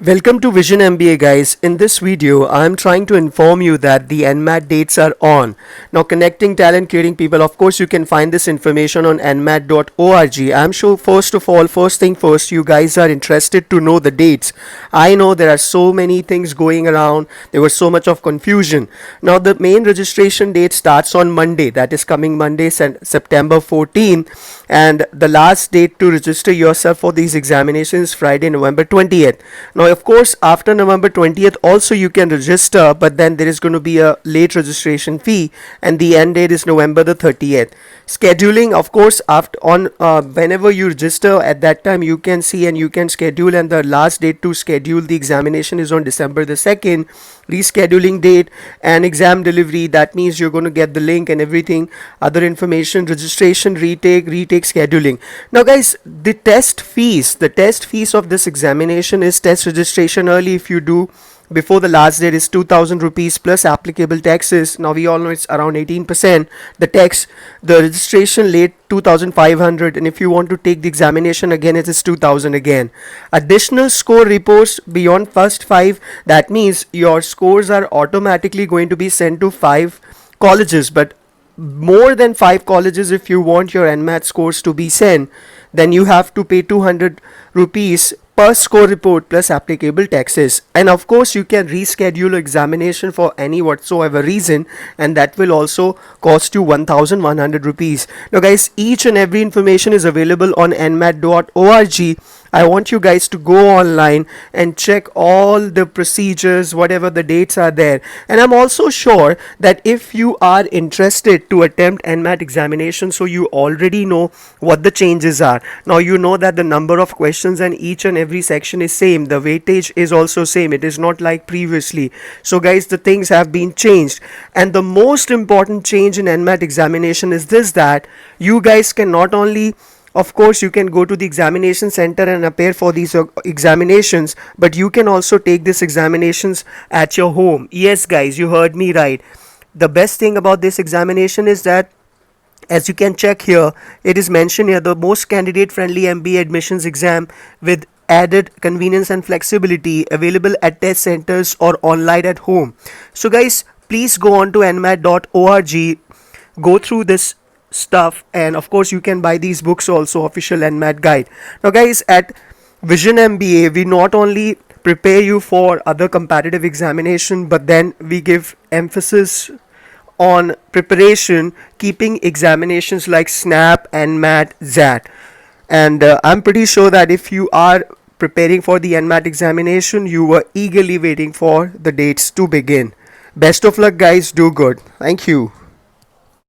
Welcome to Vision MBA guys. In this video, I am trying to inform you that the NMAT dates are on. Now connecting talent, creating people, of course you can find this information on nmat.org. I'm sure first of all, first thing first, you guys are interested to know the dates. I know there are so many things going around. There was so much of confusion. Now the main registration date starts on Monday, that is coming Monday, September 14, and the last date to register yourself for these examinations is Friday, November 20th. Now of course after November 20th also you can register, but then there is going to be a late registration fee and the end date is November the 30th. Scheduling, of course, after on whenever you register, at that time you can see and you can schedule, and the last date to schedule the examination is on December the 2nd. Rescheduling date and exam delivery, that means you're going to get the link and everything, other information, registration, retake scheduling. Now guys, the test fees of this examination is test registration early, if you do before the last date, is 2000 rupees plus applicable taxes. Now we all know it's around 18%. The registration late 2500, and if you want to take the examination again, it is 2000 again. Additional score reports beyond first 5, that means your scores are automatically going to be sent to 5 colleges, but more than 5 colleges, if you want your NMAT scores to be sent, then you have to pay 200 rupees per score report plus applicable taxes. And of course you can reschedule examination for any whatsoever reason, and that will also cost you 1100 rupees. Now guys, each and every information is available on nmat.org. I want you guys to go online and check all the procedures, whatever the dates are there. And I'm also sure that if you are interested to attempt NMAT examination, so you already know what the changes are. Now you know that the number of questions and each and every section is same. The weightage is also same. It is not like previously. So guys, the things have been changed. And the most important change in NMAT examination is this, that you guys can not only, of course, you can go to the examination center and appear for these examinations, but you can also take these examinations at your home. Yes guys, you heard me right. The best thing about this examination is that, as you can check here, it is mentioned here, the most candidate friendly MBA admissions exam with added convenience and flexibility, available at test centers or online at home. So guys, please go on to nmat.org, go through this stuff, and of course you can buy these books also, official NMAT guide. Now guys, at Vision MBA, we not only prepare you for other competitive examination, but then we give emphasis on preparation, keeping examinations like SNAP, NMAT, ZAT. And I'm pretty sure that if you are preparing for the NMAT examination, you were eagerly waiting for the dates to begin. Best of luck guys, do good. Thank you.